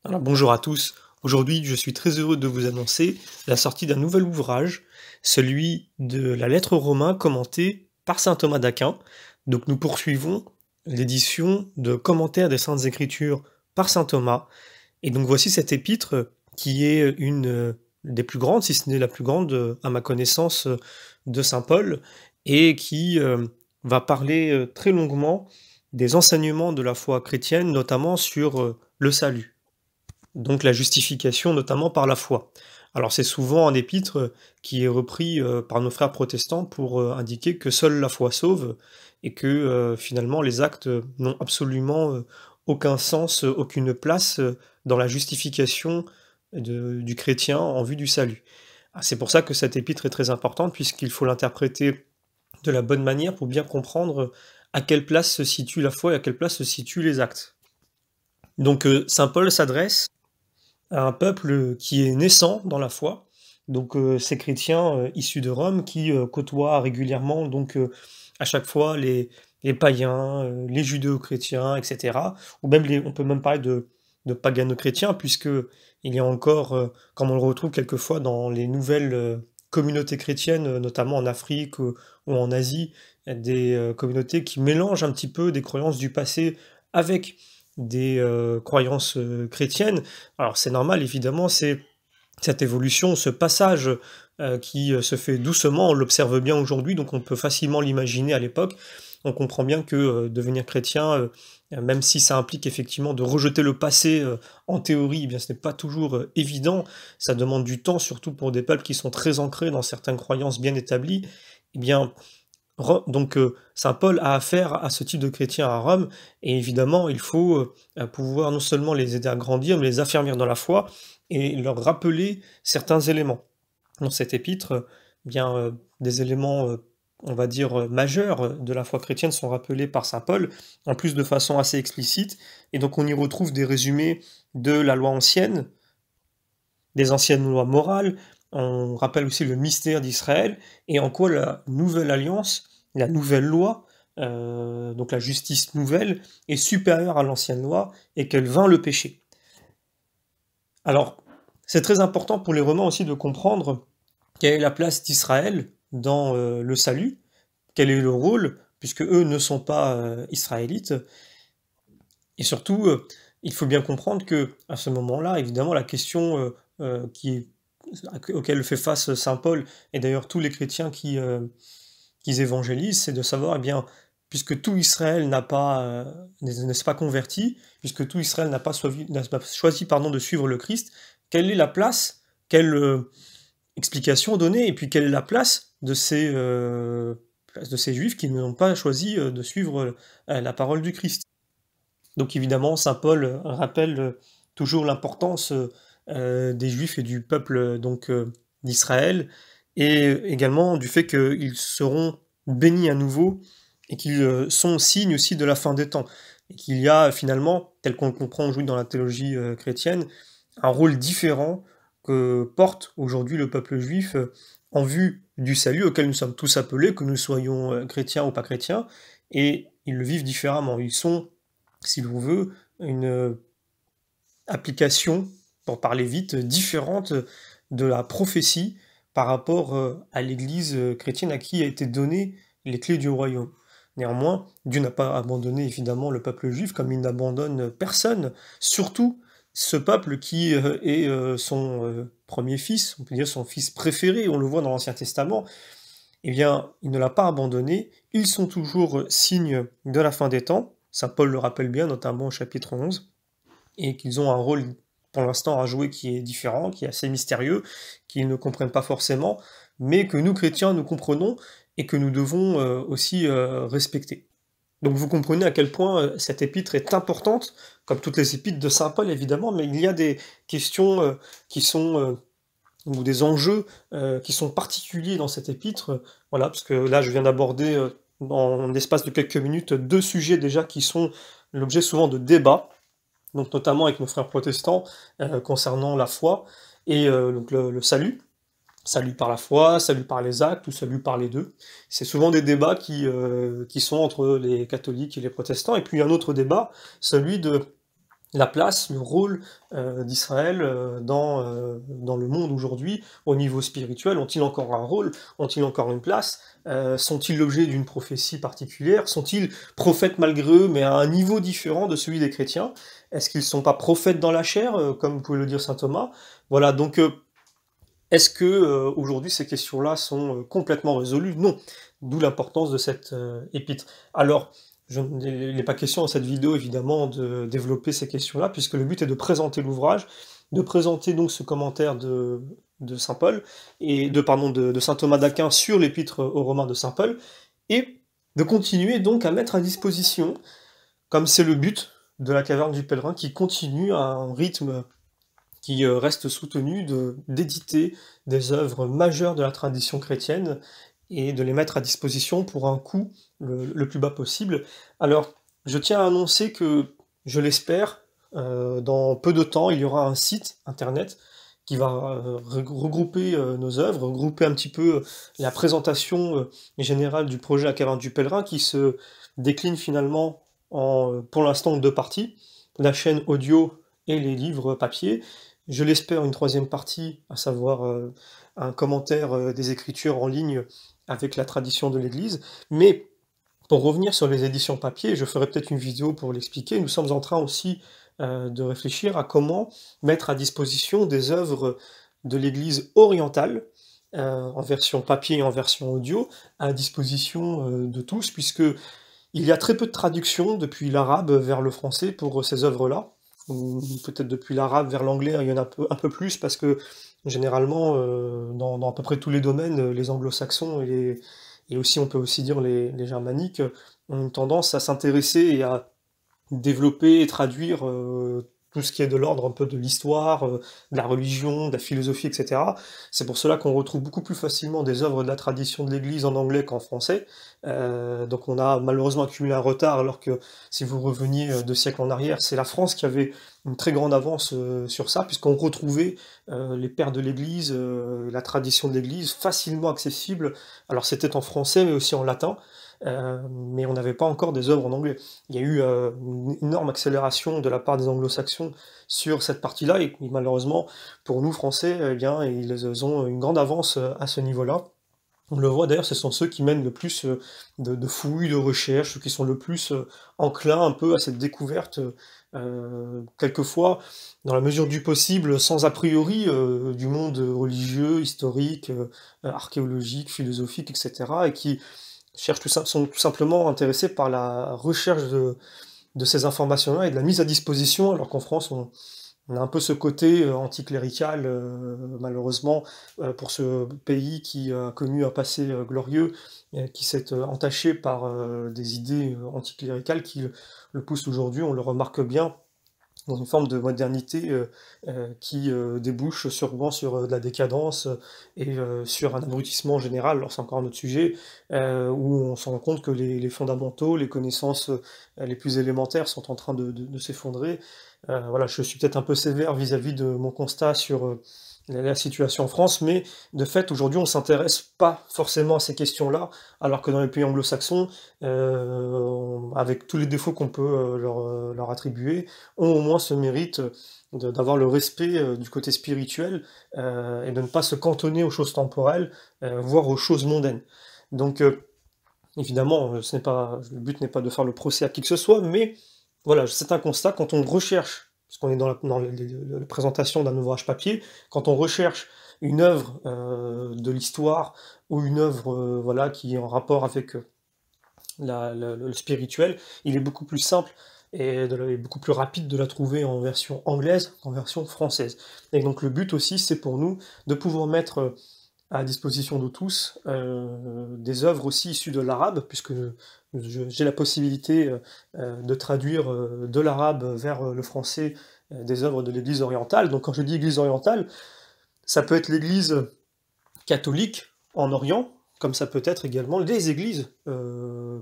Alors bonjour à tous. Aujourd'hui, je suis très heureux de vous annoncer la sortie d'un nouvel ouvrage, celui de la lettre aux Romains commentée par saint Thomas d'Aquin. Donc nous poursuivons l'édition de commentaires des Saintes Écritures par saint Thomas. Et donc voici cette épître qui est une des plus grandes, si ce n'est la plus grande à ma connaissance, de saint Paul, et qui va parler très longuement des enseignements de la foi chrétienne, notamment sur le salut. Donc la justification notamment par la foi. Alors c'est souvent un épître qui est repris par nos frères protestants pour indiquer que seule la foi sauve et que finalement les actes n'ont absolument aucun sens, aucune place dans la justification du chrétien en vue du salut. Ah, c'est pour ça que cette épître est très importante puisqu'il faut l'interpréter de la bonne manière pour bien comprendre à quelle place se situe la foi et à quelle place se situent les actes. Donc saint Paul s'adresse à un peuple qui est naissant dans la foi, donc ces chrétiens issus de Rome qui côtoient régulièrement donc à chaque fois les païens, les judéo-chrétiens, etc. Ou même on peut même parler de pagano-chrétiens, puisque il y a encore, comme on le retrouve quelquefois dans les nouvelles communautés chrétiennes, notamment en Afrique ou en Asie, des communautés qui mélangent un petit peu des croyances du passé avec des croyances chrétiennes. Alors c'est normal, évidemment, c'est cette évolution, ce passage qui se fait doucement, on l'observe bien aujourd'hui, donc on peut facilement l'imaginer à l'époque. On comprend bien que devenir chrétien, même si ça implique effectivement de rejeter le passé en théorie, eh bien ce n'est pas toujours évident. Ça demande du temps, surtout pour des peuples qui sont très ancrés dans certaines croyances bien établies. Eh bien, donc saint Paul a affaire à ce type de chrétiens à Rome, et évidemment il faut pouvoir non seulement les aider à grandir, mais les affermir dans la foi et leur rappeler certains éléments. Dans cet épître, bien des éléments, on va dire, majeurs de la foi chrétienne sont rappelés par saint Paul, en plus de façon assez explicite, et donc on y retrouve des résumés de la loi ancienne, des anciennes lois morales, on rappelle aussi le mystère d'Israël et en quoi la nouvelle alliance, la nouvelle loi, donc la justice nouvelle, est supérieure à l'ancienne loi et qu'elle vainc le péché. Alors, c'est très important pour les Romains aussi de comprendre quelle est la place d'Israël dans le salut, quel est le rôle, puisque eux ne sont pas israélites, et surtout, il faut bien comprendre que à ce moment-là, évidemment, la question auquel fait face saint Paul, et d'ailleurs tous les chrétiens qui évangélisent, c'est de savoir, eh bien, puisque tout Israël n'est pas converti, puisque tout Israël n'a pas choisi pardon, de suivre le Christ, quelle est la place, quelle explication donner, et puis quelle est la place de ces juifs qui n'ont pas choisi de suivre la parole du Christ. Donc évidemment, saint Paul rappelle toujours l'importance des Juifs et du peuple donc d'Israël, et également du fait qu'ils seront bénis à nouveau et qu'ils sont signe aussi de la fin des temps. Et qu'il y a finalement, tel qu'on le comprend aujourd'hui dans la théologie chrétienne, un rôle différent que porte aujourd'hui le peuple juif en vue du salut auquel nous sommes tous appelés, que nous soyons chrétiens ou pas chrétiens, et ils le vivent différemment. Ils sont, si l'on veut, une application, pour parler vite, différente de la prophétie par rapport à l'Église chrétienne à qui a été donné les clés du royaume. Néanmoins, Dieu n'a pas abandonné évidemment le peuple juif comme il n'abandonne personne, surtout ce peuple qui est son premier fils, on peut dire son fils préféré, on le voit dans l'Ancien Testament. Eh bien, il ne l'a pas abandonné, ils sont toujours signes de la fin des temps, saint Paul le rappelle bien, notamment au chapitre 11, et qu'ils ont un rôle pour l'instant à jouer qui est différent, qui est assez mystérieux, qu'ils ne comprennent pas forcément, mais que nous chrétiens nous comprenons et que nous devons aussi respecter. Donc vous comprenez à quel point cette épître est importante, comme toutes les épîtres de saint Paul évidemment, mais il y a des questions qui sont ou des enjeux qui sont particuliers dans cette épître, voilà, parce que là je viens d'aborder dans l'espace de quelques minutes deux sujets déjà qui sont l'objet souvent de débats, donc notamment avec nos frères protestants, concernant la foi et donc le salut. Salut par la foi, salut par les actes, ou salut par les deux. C'est souvent des débats qui sont entre les catholiques et les protestants. Et puis un autre débat, celui de la place, le rôle d'Israël dans le monde aujourd'hui, au niveau spirituel? Ont-ils encore un rôle? Ont-ils encore une place? Sont-ils l'objet d'une prophétie particulière? Sont-ils prophètes malgré eux, mais à un niveau différent de celui des chrétiens? Est-ce qu'ils ne sont pas prophètes dans la chair, comme pouvait le dire saint Thomas? Voilà, donc est-ce que aujourd'hui ces questions-là sont complètement résolues? Non. D'où l'importance de cette épître. Alors, il n'est pas question dans cette vidéo évidemment de développer ces questions-là, puisque le but est de présenter l'ouvrage, de présenter donc ce commentaire de saint Paul, et de saint Thomas d'Aquin sur l'épître aux Romains de saint Paul, et de continuer donc à mettre à disposition, comme c'est le but de la Caverne du Pèlerin, qui continue à un rythme qui reste soutenu d'éditer des œuvres majeures de la tradition chrétienne et de les mettre à disposition pour un coût le plus bas possible. Alors, je tiens à annoncer que, je l'espère, dans peu de temps, il y aura un site internet qui va regrouper nos œuvres, regrouper un petit peu la présentation générale du projet La Caverne du Pèlerin, qui se décline finalement en, pour l'instant, en deux parties, la chaîne audio et les livres papier. Je l'espère une troisième partie, à savoir un commentaire des Écritures en ligne avec la tradition de l'Église. Mais pour revenir sur les éditions papier, je ferai peut-être une vidéo pour l'expliquer, nous sommes en train aussi de réfléchir à comment mettre à disposition des œuvres de l'Église orientale, en version papier et en version audio, à disposition de tous, puisque il y a très peu de traductions depuis l'arabe vers le français pour ces œuvres-là, ou peut-être depuis l'arabe vers l'anglais, il y en a un peu plus, parce que généralement, dans à peu près tous les domaines, les anglo-saxons et aussi on peut aussi dire les germaniques, ont une tendance à s'intéresser et à développer et traduire tout ce qui est de l'ordre un peu de l'histoire, de la religion, de la philosophie, etc. C'est pour cela qu'on retrouve beaucoup plus facilement des œuvres de la tradition de l'Église en anglais qu'en français. Donc on a malheureusement accumulé un retard, alors que si vous reveniez 2 siècles en arrière, c'est la France qui avait une très grande avance sur ça, puisqu'on retrouvait les pères de l'Église, la tradition de l'Église, facilement accessible. Alors c'était en français, mais aussi en latin. Mais on n'avait pas encore des œuvres en anglais. Il y a eu une énorme accélération de la part des anglo-saxons sur cette partie-là, et malheureusement, pour nous, Français, eh bien, ils ont une grande avance à ce niveau-là. On le voit d'ailleurs, ce sont ceux qui mènent le plus de fouilles, de recherches, ceux qui sont le plus enclins un peu à cette découverte, quelquefois, dans la mesure du possible, sans a priori, du monde religieux, historique, archéologique, philosophique, etc., et qui sont tout simplement intéressés par la recherche de ces informations-là et de la mise à disposition, alors qu'en France, on a un peu ce côté anticlérical, malheureusement, pour ce pays qui a connu un passé glorieux, qui s'est entaché par des idées anticléricales qui le poussent aujourd'hui, on le remarque bien, dans une forme de modernité qui débouche sûrement sur de la décadence et sur un abrutissement général, alors c'est encore un autre sujet, où on se rend compte que les fondamentaux, les connaissances les plus élémentaires sont en train de s'effondrer. Voilà, je suis peut-être un peu sévère vis-à-vis de mon constat sur la situation en France, mais de fait, aujourd'hui, on ne s'intéresse pas forcément à ces questions-là, alors que dans les pays anglo-saxons, avec tous les défauts qu'on peut leur attribuer, ont au moins ce mérite d'avoir le respect du côté spirituel et de ne pas se cantonner aux choses temporelles, voire aux choses mondaines. Donc, évidemment, le but n'est pas de faire le procès à qui que ce soit, mais voilà, c'est un constat quand on recherche, parce qu'on est dans la présentation d'un ouvrage papier, quand on recherche une œuvre de l'histoire ou une œuvre voilà, qui est en rapport avec le spirituel, il est beaucoup plus simple et beaucoup plus rapide de la trouver en version anglaise qu'en version française. Et donc le but aussi, c'est pour nous de pouvoir mettre à disposition de tous des œuvres aussi issues de l'arabe, puisque j'ai la possibilité de traduire de l'arabe vers le français des œuvres de l'Église orientale. Donc quand je dis Église orientale, ça peut être l'Église catholique en Orient, comme ça peut être également les églises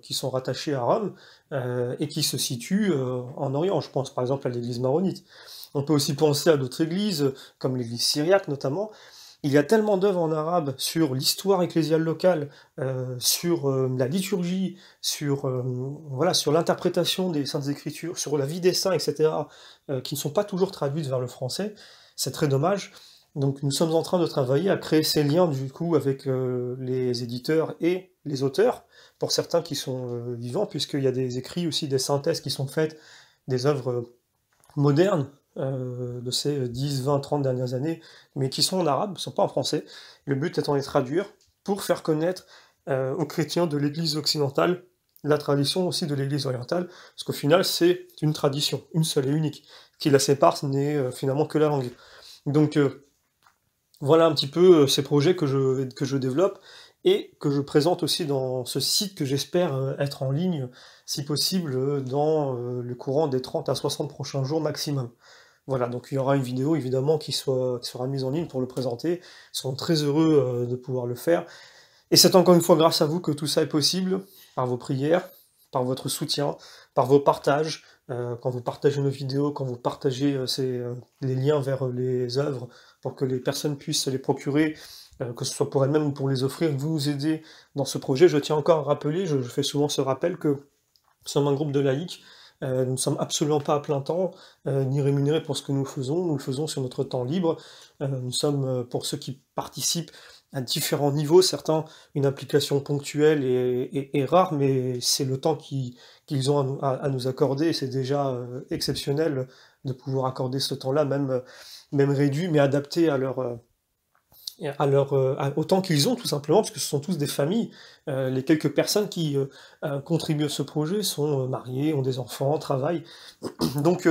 qui sont rattachées à Rome et qui se situent en Orient. Je pense par exemple à l'église maronite. On peut aussi penser à d'autres églises, comme l'église syriaque notamment, Il y a tellement d'œuvres en arabe sur l'histoire ecclésiale locale, sur, la liturgie, sur, voilà, sur l'interprétation des Saintes Écritures, sur la vie des saints et cetera, qui ne sont pas toujours traduites vers le français. C'est très dommage. Donc nous sommes en train de travailler à créer ces liens, du coup, avec, les éditeurs et les auteurs, pour certains qui sont, vivants, puisqu'il y a des écrits aussi, des synthèses qui sont faites, des œuvres, modernes, de ces 10, 20, 30 dernières années, mais qui sont en arabe, ne sont pas en français. Le but étant de les traduire pour faire connaître aux chrétiens de l'Église occidentale la tradition aussi de l'Église orientale, parce qu'au final c'est une tradition, une seule et unique. Ce qui la sépare, ce n'est finalement que la langue. Donc voilà un petit peu ces projets que je développe, et que je présente aussi dans ce site que j'espère être en ligne, si possible, dans le courant des 30 à 60 prochains jours maximum. Voilà, donc il y aura une vidéo évidemment qui sera mise en ligne pour le présenter. Ils seront très heureux de pouvoir le faire. Et c'est encore une fois grâce à vous que tout ça est possible, par vos prières, par votre soutien, par vos partages, quand vous partagez nos vidéos, quand vous partagez les liens vers les œuvres, pour que les personnes puissent se les procurer, que ce soit pour elles-mêmes ou pour les offrir, vous nous aidez dans ce projet. Je tiens encore à rappeler, je fais souvent ce rappel, que nous sommes un groupe de laïcs, nous ne sommes absolument pas à plein temps, ni rémunérés pour ce que nous le faisons sur notre temps libre. Nous sommes, pour ceux qui participent, à différents niveaux, certains une implication ponctuelle et rare, mais c'est le temps qu'ils ont à nous accorder, et c'est déjà exceptionnel de pouvoir accorder ce temps-là, même réduit, mais adapté au temps qu'ils ont, tout simplement, parce que ce sont tous des familles. Les quelques personnes qui contribuent à ce projet sont mariées, ont des enfants, travaillent. Donc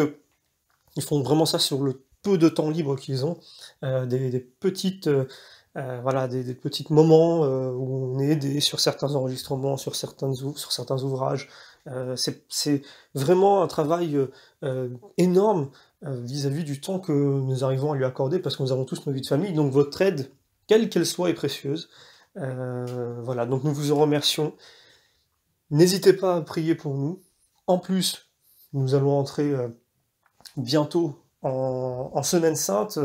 ils font vraiment ça sur le peu de temps libre qu'ils ont, des petites, voilà, des petits moments où on est aidé sur certains enregistrements, sur certains ouvrages. C'est vraiment un travail énorme vis-à-vis du temps que nous arrivons à lui accorder, parce que nous avons tous nos vies de famille, donc votre aide, quelle qu'elle soit, est précieuse. Voilà, donc nous vous en remercions. N'hésitez pas à prier pour nous. En plus, nous allons entrer bientôt en Semaine Sainte.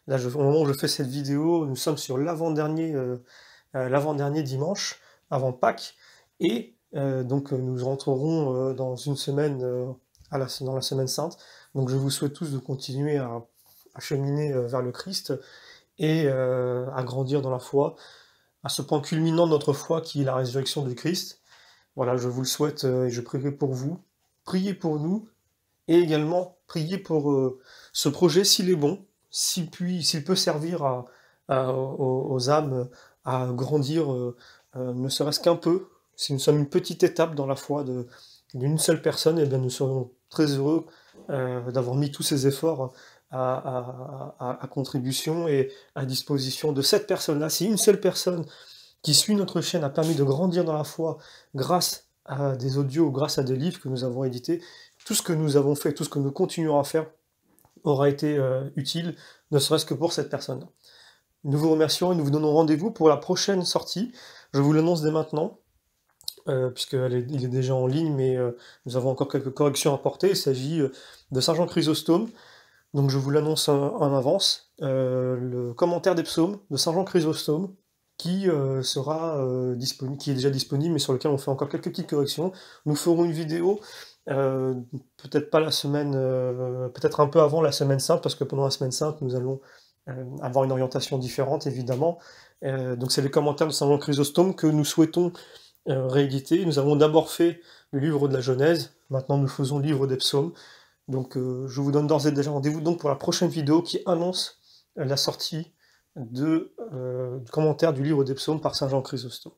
Là, au moment où je fais cette vidéo, nous sommes sur l'avant-dernier dimanche, avant Pâques, et donc nous rentrerons dans une semaine dans la Semaine Sainte. Donc je vous souhaite tous de continuer à cheminer vers le Christ, et à grandir dans la foi, à ce point culminant de notre foi qui est la résurrection du Christ. Voilà, je vous le souhaite, et je prierai pour vous. Priez pour nous, et également priez pour ce projet, s'il est bon, s'il peut servir aux âmes à grandir, ne serait-ce qu'un peu. Si nous sommes une petite étape dans la foi d'une seule personne, eh bien nous serons très heureux d'avoir mis tous ces efforts à contribution et à disposition de cette personne-là. Si une seule personne qui suit notre chaîne a permis de grandir dans la foi grâce à des audios, grâce à des livres que nous avons édités, tout ce que nous avons fait, tout ce que nous continuons à faire aura été utile, ne serait-ce que pour cette personne. Nous vous remercions et nous vous donnons rendez-vous pour la prochaine sortie. Je vous l'annonce dès maintenant, puisqu'il est déjà en ligne, mais nous avons encore quelques corrections à apporter. Il s'agit de Saint Jean Chrysostome, donc je vous l'annonce en avance. Le commentaire des psaumes de Saint Jean Chrysostome, qui qui est déjà disponible, mais sur lequel on fait encore quelques petites corrections. Nous ferons une vidéo, peut-être pas la semaine, peut-être un peu avant la Semaine Sainte, parce que pendant la Semaine Sainte, nous allons avoir une orientation différente, évidemment. Donc c'est les commentaires de Saint Jean Chrysostome que nous souhaitons rééditer. Nous avons d'abord fait le livre de la Genèse, maintenant nous faisons le livre des psaumes. Donc je vous donne d'ores et déjà rendez-vous donc pour la prochaine vidéo qui annonce la sortie du commentaire du livre des psaumes par Saint Jean Chrysostome.